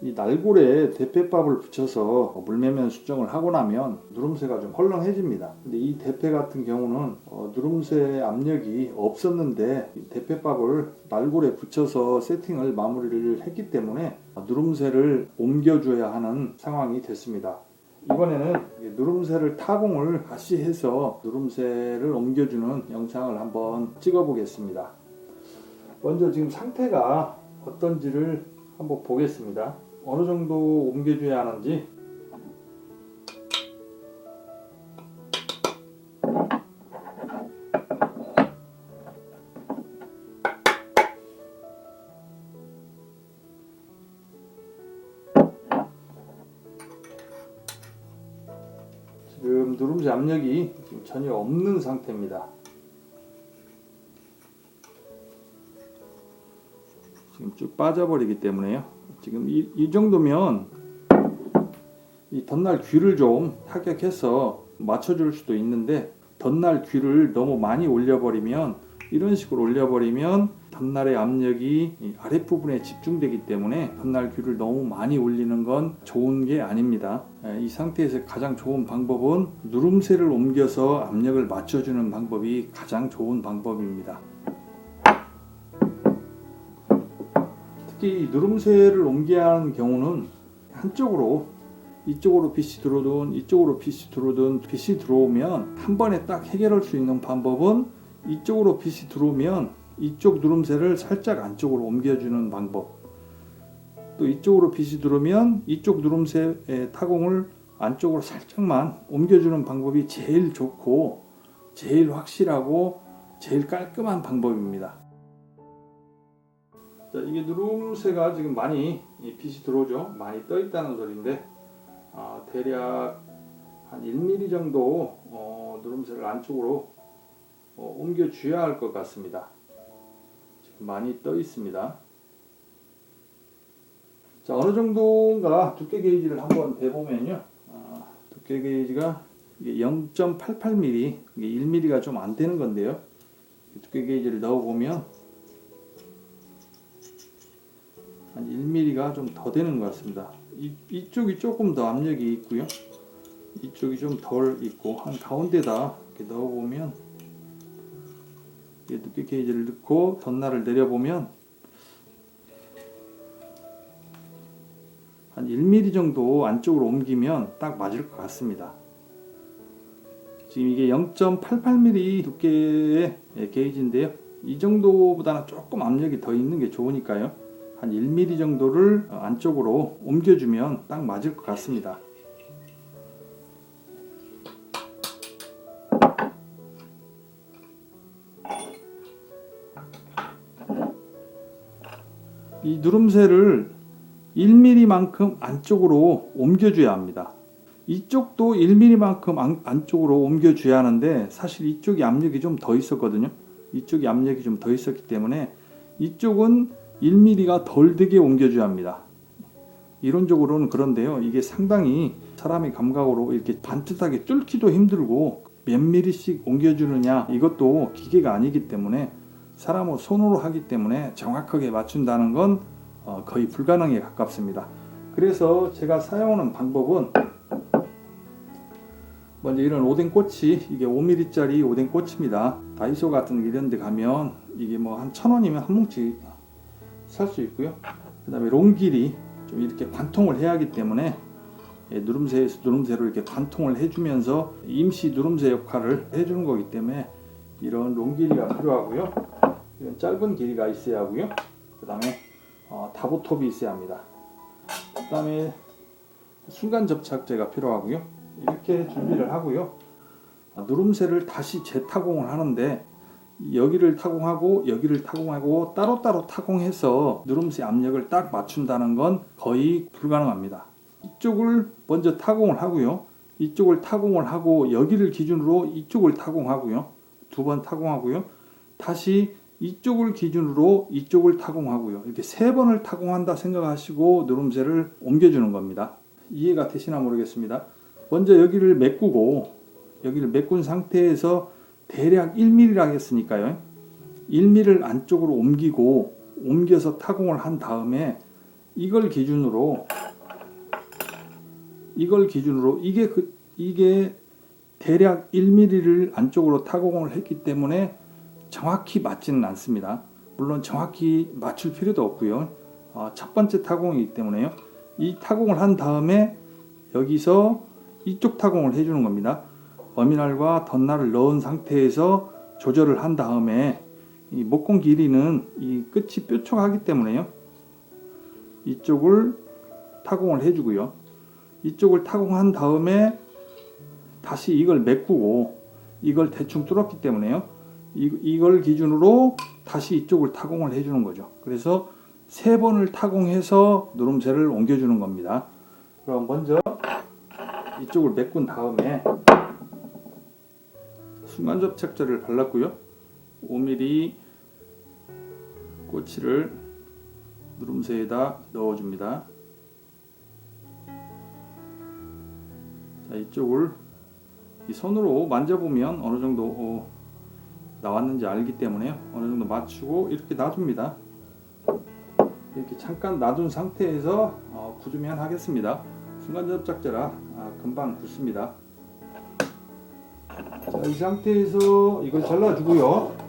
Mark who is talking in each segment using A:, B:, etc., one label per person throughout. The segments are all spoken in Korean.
A: 이 날골에 대패밥을 붙여서 물매면 수정을 하고 나면 누름새가 좀 헐렁해집니다. 근데 이 대패 같은 경우는 누름새 압력이 없었는데 대패밥을 날골에 붙여서 세팅을 마무리를 했기 때문에 누름새를 옮겨줘야 하는 상황이 됐습니다. 이번에는 누름새를 타공을 다시 해서 누름새를 옮겨주는 영상을 한번 찍어 보겠습니다. 먼저 지금 상태가 어떤지를 한번 보겠습니다. 어느 정도 옮겨줘야 하는지. 지금 누름새 압력이 전혀 없는 상태입니다. 지금 쭉 빠져버리기 때문에요. 지금 이 정도면 이 덧날 귀를 좀 타격해서 맞춰줄 수도 있는데, 덧날 귀를 너무 많이 올려버리면, 이런 식으로 올려버리면 덧날의 압력이 아랫부분에 집중되기 때문에 덧날 귀를 너무 많이 올리는 건 좋은 게 아닙니다. 이 상태에서 가장 좋은 방법은 누름새를 옮겨서 압력을 맞춰주는 방법이 가장 좋은 방법입니다. 특히 누름새를 옮겨야 하는 경우는 한쪽으로, 이쪽으로 빛이 들어오든 이쪽으로 빛이 들어오든, 빛이 들어오면 한 번에 딱 해결할 수 있는 방법은 이쪽으로 빛이 들어오면 이쪽 누름새를 살짝 안쪽으로 옮겨주는 방법, 또 이쪽으로 빛이 들어오면 이쪽 누름새의 타공을 안쪽으로 살짝만 옮겨주는 방법이 제일 좋고 제일 확실하고 제일 깔끔한 방법입니다. 자, 이게 누름새가 지금 많이 빛이 들어오죠. 많이 떠 있다는 소리인데, 대략 한 1mm 정도 누름새를 안쪽으로 옮겨 줘야 할 것 같습니다. 지금 많이 떠 있습니다. 자, 어느 정도인가 두께 게이지를 한번 대보면요, 두께 게이지가 0.88mm, 이게 1mm가 좀 안 되는 건데요, 두께 게이지를 넣어보면 한 1mm가 좀 더 되는 것 같습니다. 이쪽이 조금 더 압력이 있고요, 이쪽이 좀 덜 있고, 한 가운데다 이렇게 넣어보면, 두께 게이지를 넣고 덧날을 내려보면 한 1mm 정도 안쪽으로 옮기면 딱 맞을 것 같습니다. 지금 이게 0.88mm 두께의 게이지인데요, 이 정도보다는 조금 압력이 더 있는 게 좋으니까요, 한 1mm 정도를 안쪽으로 옮겨주면 딱 맞을 것 같습니다. 이 누름새를 1mm만큼 안쪽으로 옮겨줘야 합니다. 이쪽도 1mm만큼 안쪽으로 옮겨줘야 하는데, 사실 이쪽이 압력이 좀 더 있었거든요. 이쪽이 압력이 좀 더 있었기 때문에 이쪽은 1mm가 덜 되게 옮겨줘야 합니다. 이론적으로는 그런데요, 이게 상당히 사람의 감각으로 이렇게 반듯하게 뚫기도 힘들고, 몇 mm씩 옮겨주느냐, 이것도 기계가 아니기 때문에, 사람으로 손으로 하기 때문에 정확하게 맞춘다는 건 거의 불가능에 가깝습니다. 그래서 제가 사용하는 방법은, 먼저 이런 오뎅꼬치, 이게 5mm짜리 오뎅꼬치입니다. 다이소 같은 이런 데 가면 이게 뭐 한 1,000원이면 한 뭉치 살 수 있고요. 그 다음에 롱길이 좀 이렇게 관통을 해야 하기 때문에, 누름새에서 누름새로 이렇게 관통을 해주면서 임시 누름새 역할을 해주는 거기 때문에 이런 롱길이가 필요하고요. 이런 짧은 길이가 있어야 하고요. 그 다음에 다보톱이 있어야 합니다. 그 다음에 순간 접착제가 필요하고요. 이렇게 준비를 하고요. 누름새를 다시 재타공을 하는데, 여기를 타공하고 여기를 타공하고 따로따로 타공해서 누름새 압력을 딱 맞춘다는 건 거의 불가능합니다. 이쪽을 먼저 타공을 하고요, 이쪽을 타공을 하고 여기를 기준으로 이쪽을 타공하고요, 2번 타공하고요, 다시 이쪽을 기준으로 이쪽을 타공하고요, 이렇게 3번을 타공한다 생각하시고 누름새를 옮겨주는 겁니다. 이해가 되시나 모르겠습니다. 먼저 여기를 메꾸고, 여기를 메꾼 상태에서 대략 1mm라 했으니까요, 1mm를 안쪽으로 옮겨서 타공을 한 다음에 이걸 기준으로 이게 대략 1mm를 안쪽으로 타공을 했기 때문에 정확히 맞지는 않습니다. 물론 정확히 맞출 필요도 없고요. 첫 번째 타공이기 때문에요. 이 타공을 한 다음에 여기서 이쪽 타공을 해주는 겁니다. 어미날과 덧날을 넣은 상태에서 조절을 한 다음에 이 목공 길이는 이 끝이 뾰족하기 때문에요. 이쪽을 타공을 해주고요. 이쪽을 타공한 다음에 다시 이걸 메꾸고 이걸 대충 뚫었기 때문에요. 이걸 기준으로 다시 이쪽을 타공을 해주는 거죠. 그래서 3번을 타공해서 누름새를 옮겨주는 겁니다. 그럼 먼저 이쪽을 메꾼 다음에 순간접착제를 발랐고요. 5mm 꼬치를 누름새에다 넣어줍니다. 자, 이쪽을 이 손으로 만져보면 어느 정도 나왔는지 알기 때문에요. 어느 정도 맞추고 이렇게 놔둡니다. 이렇게 잠깐 놔둔 상태에서 굳으면 하겠습니다. 순간접착제라 금방 굳습니다. 자, 이 상태에서 이걸 잘라주고요.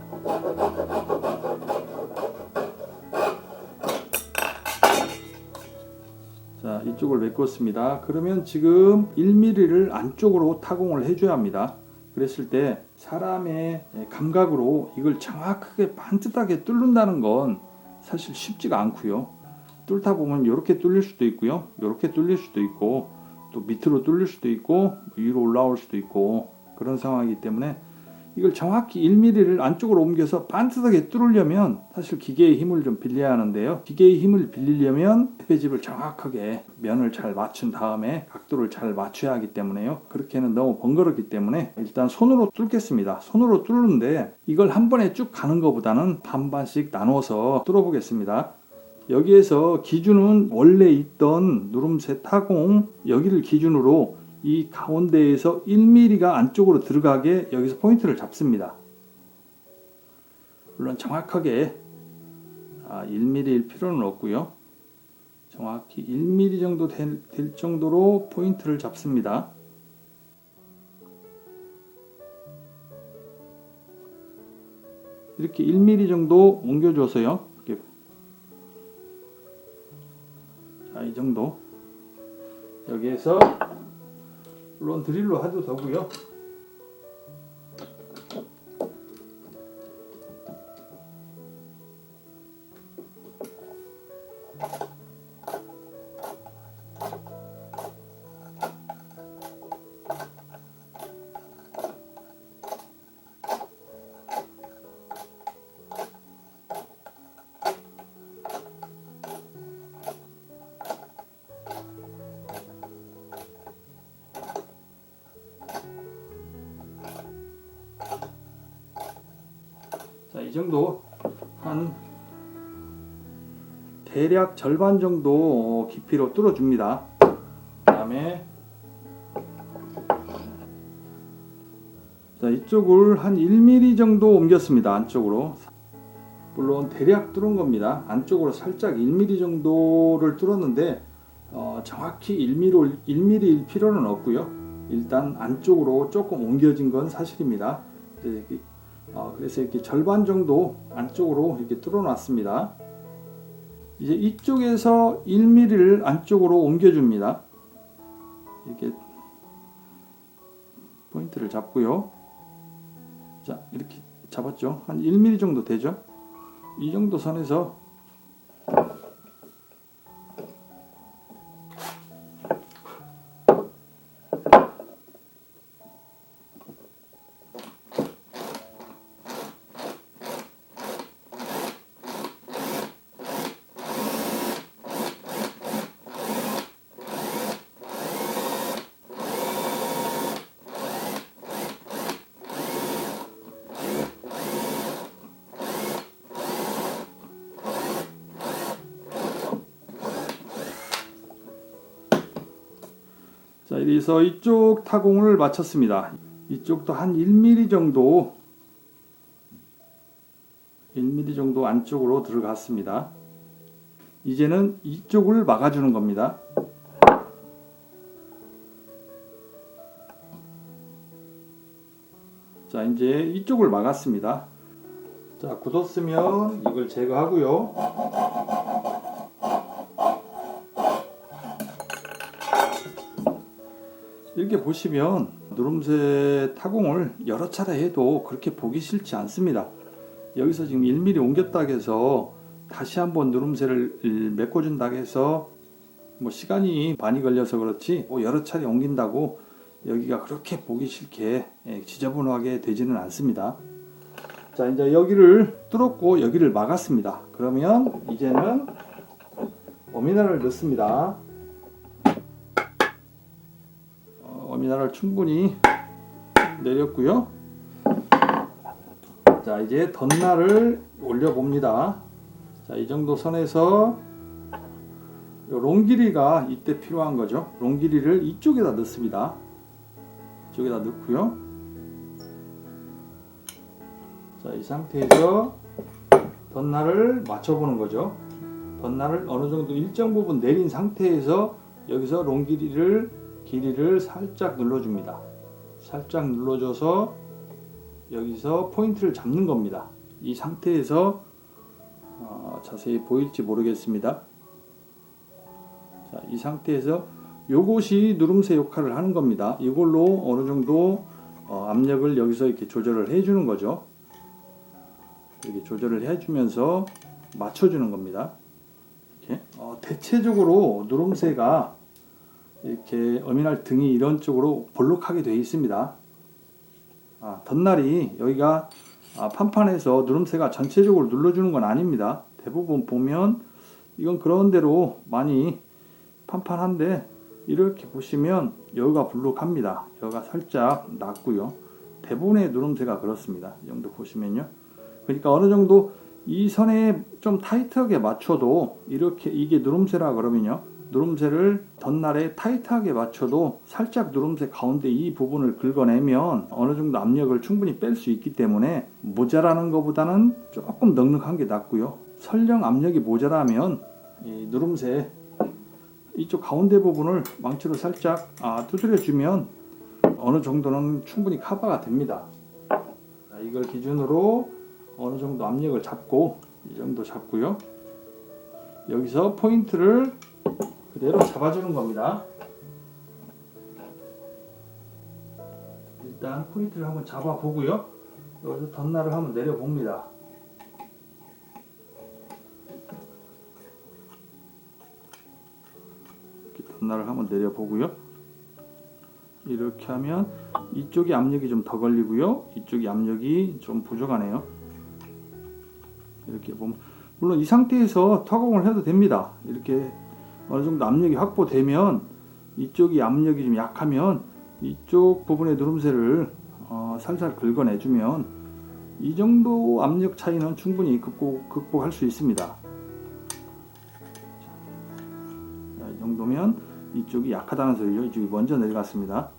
A: 자, 이쪽을 메꿨습니다. 그러면 지금 1mm를 안쪽으로 타공을 해줘야 합니다. 그랬을 때 사람의 감각으로 이걸 정확하게 반듯하게 뚫는다는 건 사실 쉽지가 않고요. 뚫다 보면 이렇게 뚫릴 수도 있고요. 이렇게 뚫릴 수도 있고 또 밑으로 뚫릴 수도 있고 위로 올라올 수도 있고 그런 상황이기 때문에 이걸 정확히 1mm를 안쪽으로 옮겨서 반듯하게 뚫으려면 사실 기계의 힘을 좀 빌려야 하는데요. 기계의 힘을 빌리려면 패배집을 정확하게 면을 잘 맞춘 다음에 각도를 잘 맞춰야 하기 때문에요. 그렇게는 너무 번거롭기 때문에 일단 손으로 뚫겠습니다. 손으로 뚫는데 이걸 한 번에 쭉 가는 것보다는 반반씩 나눠서 뚫어보겠습니다. 여기에서 기준은 원래 있던 누름새 타공 여기를 기준으로 이 가운데에서 1mm가 안쪽으로 들어가게 여기서 포인트를 잡습니다. 물론 정확하게 1mm일 필요는 없고요. 정확히 1mm 정도 될 정도로 포인트를 잡습니다. 이렇게 1mm 정도 옮겨줘서요. 이렇게. 자, 이 정도. 여기에서 물론 드릴로 해도 되고요. 자, 이 정도 한 대략 절반 정도 깊이로 뚫어줍니다. 그 다음에 자, 이쪽을 한 1mm 정도 옮겼습니다. 안쪽으로. 물론 대략 뚫은 겁니다. 안쪽으로 살짝 1mm 정도를 뚫었는데 정확히 1mm일 필요는 없고요. 일단 안쪽으로 조금 옮겨진 건 사실입니다. 그래서 이렇게 절반 정도 안쪽으로 이렇게 뚫어 놨습니다. 이제 이쪽에서 1mm를 안쪽으로 옮겨줍니다. 이렇게 포인트를 잡고요. 자, 이렇게 잡았죠. 한 1mm 정도 되죠. 이 정도 선에서 자, 이래서 이쪽 타공을 마쳤습니다. 이쪽도 한 1mm 정도 안쪽으로 들어갔습니다. 이제는 이쪽을 막아주는 겁니다. 자, 이제 이쪽을 막았습니다. 자, 굳었으면 이걸 제거하고요. 이렇게 보시면 누름새 타공을 여러 차례 해도 그렇게 보기 싫지 않습니다. 여기서 지금 1mm 옮겼다고 해서 다시 한번 누름새를 메꿔준다고 해서 뭐 시간이 많이 걸려서 그렇지 여러 차례 옮긴다고 여기가 그렇게 보기 싫게 지저분하게 되지는 않습니다. 자, 이제 여기를 뚫었고 여기를 막았습니다. 그러면 이제는 어미나를 넣습니다. 어미나를 충분히 내렸고요. 자, 이제 덧날을 올려 봅니다. 자, 이 정도 선에서 롱 길이가 이때 필요한 거죠. 롱 길이를 이쪽에다 넣습니다. 이쪽에다 넣고요. 자, 이 상태에서 덧날을 맞춰보는 거죠. 덧날을 어느 정도 일정 부분 내린 상태에서 여기서 롱 길이를 살짝 눌러줍니다. 살짝 눌러줘서 여기서 포인트를 잡는 겁니다. 이 상태에서 자세히 보일지 모르겠습니다. 자, 이 상태에서 요것이 누름새 역할을 하는 겁니다. 이걸로 어느 정도 압력을 여기서 이렇게 조절을 해주는 거죠. 이렇게 조절을 해주면서 맞춰주는 겁니다. 이렇게. 대체적으로 누름새가 이렇게 어미날 등이 이런 쪽으로 볼록하게 되어 있습니다. 덧날이 여기가 판판해서 누름새가 전체적으로 눌러주는 건 아닙니다. 대부분 보면 이건 그런 대로 많이 판판한데 이렇게 보시면 여기가 볼록합니다. 여기가 살짝 낮고요. 대부분의 누름새가 그렇습니다. 이 정도 보시면요. 그러니까 어느 정도 이 선에 좀 타이트하게 맞춰도 이렇게 이게 누름새라 그러면요. 누름새를 덧날에 타이트하게 맞춰도 살짝 누름새 가운데 이 부분을 긁어내면 어느 정도 압력을 충분히 뺄 수 있기 때문에 모자라는 것보다는 조금 넉넉한 게 낫고요. 설령 압력이 모자라면 이 누름새 이쪽 가운데 부분을 망치로 살짝 두드려 주면 어느 정도는 충분히 커버가 됩니다. 이걸 기준으로 어느 정도 압력을 잡고 이 정도 잡고요. 여기서 포인트를 그대로 잡아주는 겁니다. 일단 포인트를 한번 잡아 보고요. 여기서 덧날을 한번 내려 봅니다. 덧날을 한번 내려 보고요. 이렇게 하면 이쪽이 압력이 좀 더 걸리고요. 이쪽이 압력이 좀 부족하네요. 이렇게 보면 물론 이 상태에서 타공을 해도 됩니다. 이렇게 어느 정도 압력이 확보되면 이쪽이 압력이 좀 약하면 이쪽 부분의 누름새를 살살 긁어내주면 이 정도 압력 차이는 충분히 극복할 수 있습니다. 자, 이 정도면 이쪽이 약하다는 소리죠. 이쪽이 먼저 내려갔습니다.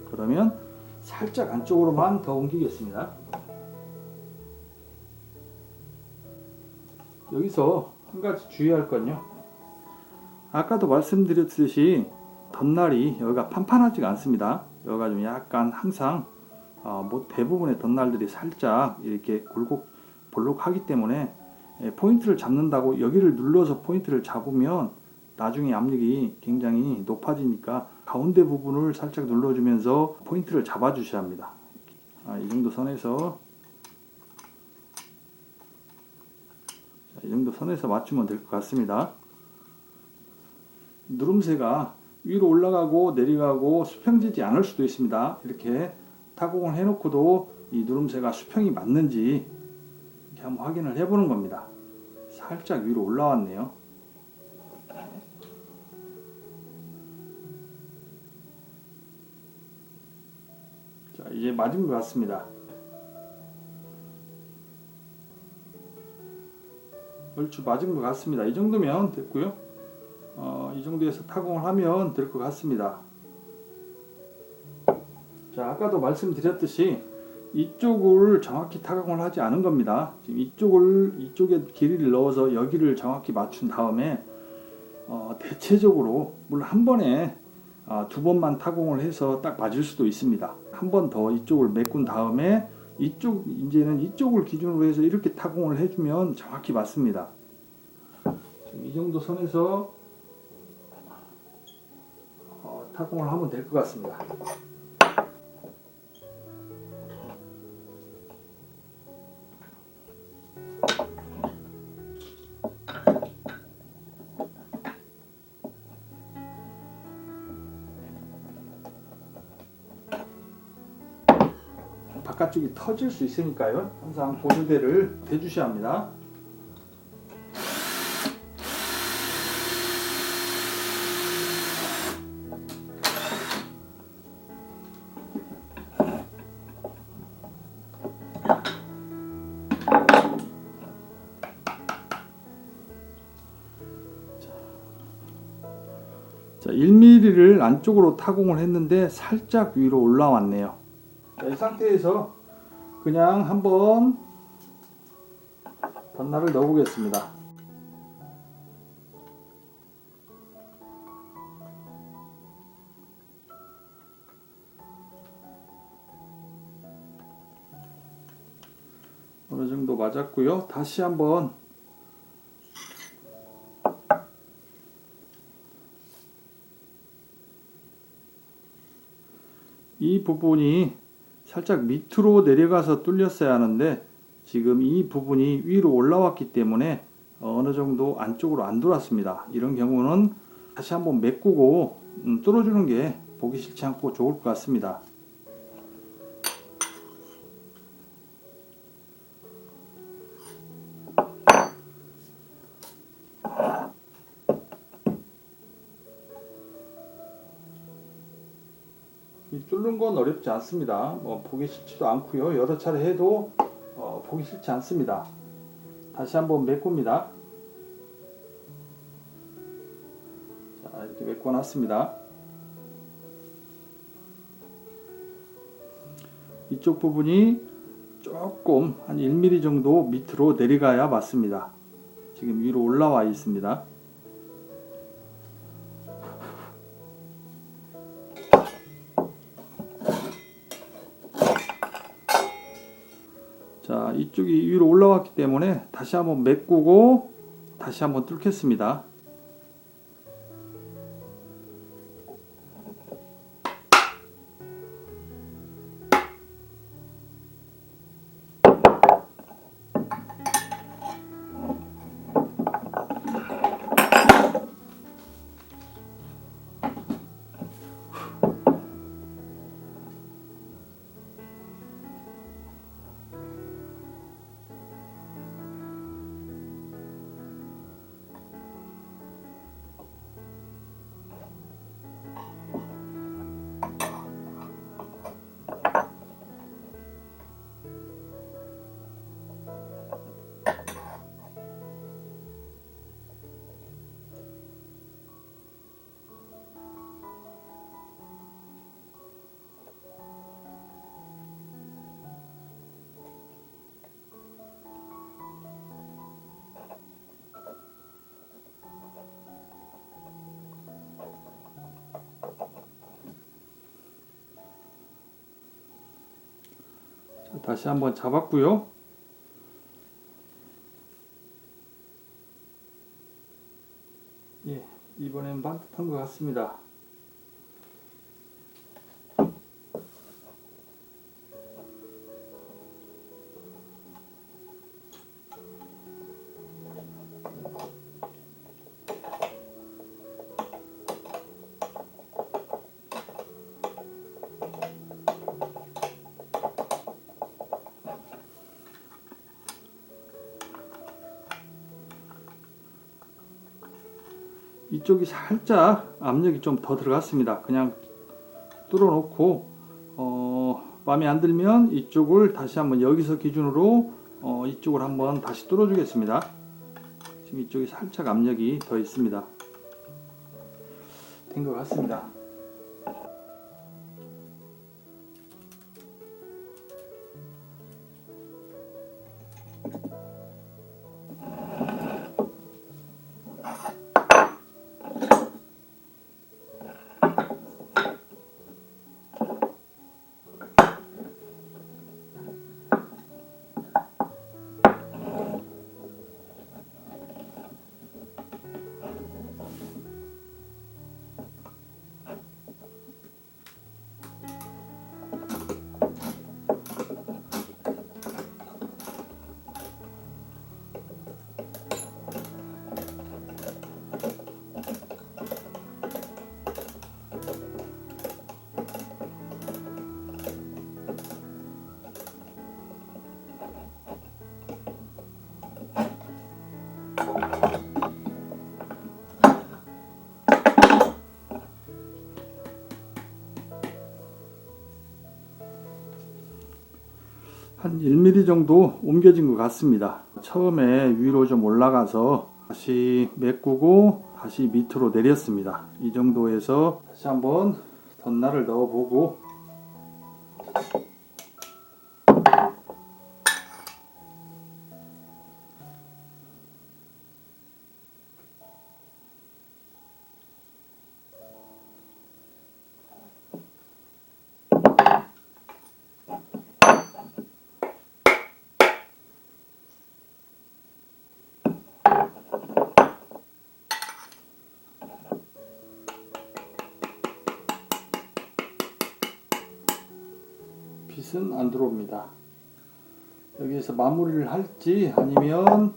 A: 그러면 살짝 안쪽으로만 더 옮기겠습니다. 여기서 한 가지 주의할 건요. 아까도 말씀드렸듯이 덧날이 여기가 판판하지가 않습니다. 여기가 좀 약간 항상 대부분의 덧날들이 살짝 이렇게 볼록하기 때문에 포인트를 잡는다고 여기를 눌러서 포인트를 잡으면 나중에 압력이 굉장히 높아지니까 가운데 부분을 살짝 눌러주면서 포인트를 잡아 주셔야 합니다. 이 정도 선에서 이 정도 선에서 맞추면 될 것 같습니다. 누름새가 위로 올라가고 내려가고 수평지지 않을 수도 있습니다. 이렇게 타공을 해놓고도 이 누름새가 수평이 맞는지 이렇게 한번 확인을 해보는 겁니다. 살짝 위로 올라왔네요. 자, 이제 맞은 것 같습니다. 얼추 맞은 것 같습니다. 이 정도면 됐고요. 이 정도에서 타공을 하면 될 것 같습니다. 자, 아까도 말씀드렸듯이 이쪽을 정확히 타공을 하지 않은 겁니다. 지금 이쪽에 길이를 넣어서 여기를 정확히 맞춘 다음에 대체적으로 물론 한 번에 두 번만 타공을 해서 딱 맞을 수도 있습니다. 한 번 더 이쪽을 메꾼 다음에 이제는 이쪽을 기준으로 해서 이렇게 타공을 해주면 정확히 맞습니다. 지금 이 정도 선에서 타공을 하면 될 것 같습니다. 바깥쪽이 터질 수 있으니까요. 항상 보조대를 대주셔야 합니다. 자, 1mm를 안쪽으로 타공을 했는데 살짝 위로 올라왔네요. 자, 이 상태에서 그냥 한번 덧날을 넣어 보겠습니다. 어느 정도 맞았고요. 다시 한번 이 부분이 살짝 밑으로 내려가서 뚫렸어야 하는데 지금 이 부분이 위로 올라왔기 때문에 어느 정도 안쪽으로 안 돌았습니다. 이런 경우는 다시 한번 메꾸고 뚫어주는 게 보기 싫지 않고 좋을 것 같습니다. 이 뚫는 건 어렵지 않습니다. 보기 싫지도 않고요. 여러 차례 해도 보기 싫지 않습니다. 다시 한번 메꿉니다. 자, 이렇게 메꿔 놨습니다. 이쪽 부분이 조금 한 1mm 정도 밑으로 내려가야 맞습니다. 지금 위로 올라와 있습니다. 자, 이쪽이 위로 올라왔기 때문에 다시 한번 메꾸고 다시 한번 뚫겠습니다. 자, 다시 한번 잡았고요. 예, 이번엔 반듯한 것 같습니다. 이쪽이 살짝 압력이 좀 더 들어갔습니다. 그냥 뚫어 놓고 마음에 안 들면 이쪽을 다시 한번 여기서 기준으로 이쪽을 한번 다시 뚫어 주겠습니다. 지금 이쪽이 살짝 압력이 더 있습니다. 된 것 같습니다. 한 1mm 정도 옮겨진 것 같습니다. 처음에 위로 좀 올라가서 다시 메꾸고 다시 밑으로 내렸습니다. 이 정도에서 다시 한번 덧날을 넣어보고 빛은 안 들어옵니다. 여기에서 마무리를 할지 아니면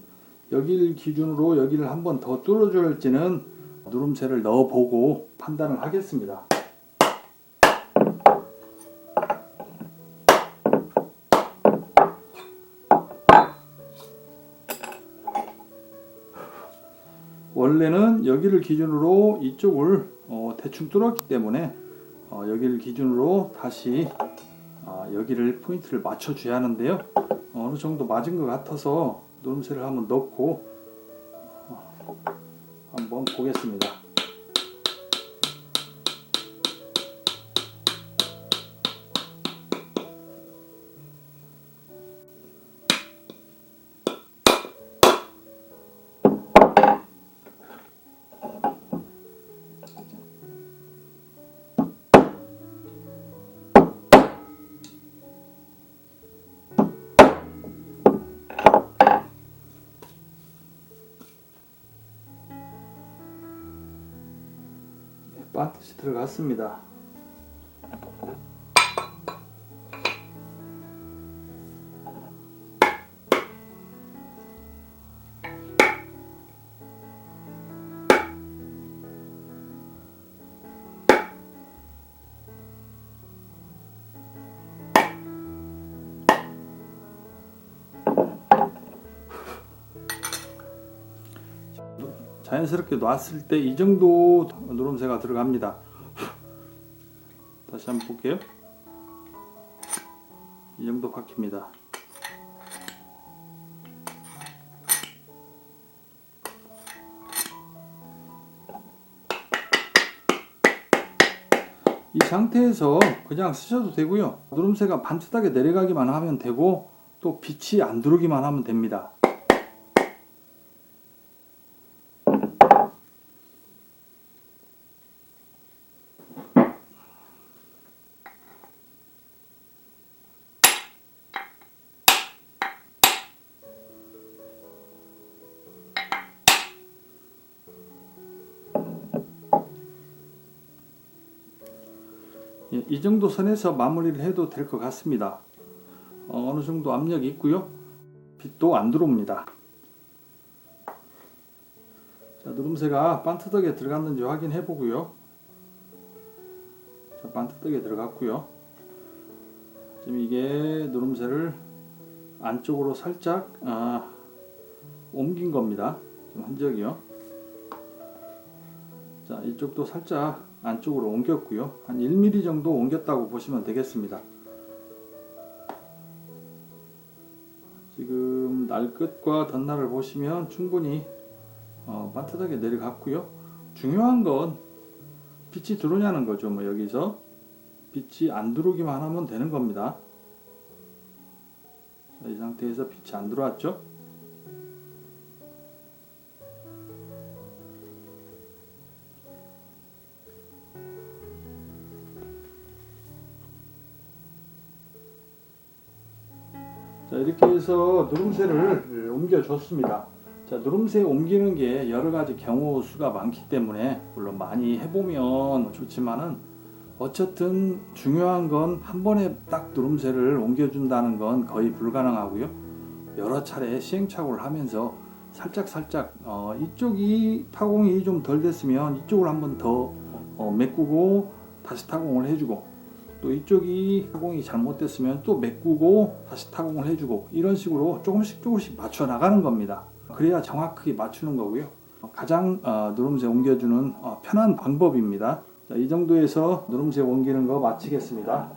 A: 여기를 기준으로 여기를 한번 더 뚫어줘야 할지는 누름새를 넣어보고 판단을 하겠습니다. 원래는 여기를 기준으로 이쪽을 대충 뚫었기 때문에 여기를 기준으로 다시 여기를 포인트를 맞춰 줘야 하는데요. 어느 정도 맞은 것 같아서 누름새를 한번 넣고 한번 보겠습니다. 반드시 들어갔습니다. 자연스럽게 놨을 때 이 정도 누름새가 들어갑니다. 다시 한번 볼게요. 이 정도 박힙니다. 이 상태에서 그냥 쓰셔도 되고요. 누름새가 반듯하게 내려가기만 하면 되고 또 빛이 안 들어오기만 하면 됩니다. 이 정도 선에서 마무리를 해도 될 것 같습니다. 어느 정도 압력이 있고요. 빛도 안 들어옵니다. 자, 누름새가 반듯하게 들어갔는지 확인해 보고요. 자, 반듯하게 들어갔고요. 지금 이게 누름새를 안쪽으로 살짝 옮긴 겁니다. 지금 흔적이요. 자, 이쪽도 살짝 안쪽으로 옮겼고요. 한 1mm 정도 옮겼다고 보시면 되겠습니다. 지금 날 끝과 덧날을 보시면 충분히 반듯하게 내려갔고요. 중요한 건 빛이 들어오냐는 거죠. 뭐 여기서 빛이 안 들어오기만 하면 되는 겁니다. 이 상태에서 빛이 안 들어왔죠? 자, 이렇게 해서 누름새를 옮겨줬습니다. 자, 누름새 옮기는 게 여러 가지 경우 수가 많기 때문에 물론 많이 해보면 좋지만은 어쨌든 중요한 건 한 번에 딱 누름새를 옮겨준다는 건 거의 불가능하고요. 여러 차례 시행착오를 하면서 살짝 이쪽이 타공이 좀 덜 됐으면 이쪽을 한번 더 메꾸고 다시 타공을 해주고, 또 이쪽이 타공이 잘못됐으면 또 메꾸고 다시 타공을 해주고, 이런 식으로 조금씩 맞춰 나가는 겁니다. 그래야 정확하게 맞추는 거고요. 가장 누름새 옮겨주는 편한 방법입니다. 자, 이 정도에서 누름새 옮기는 거 마치겠습니다.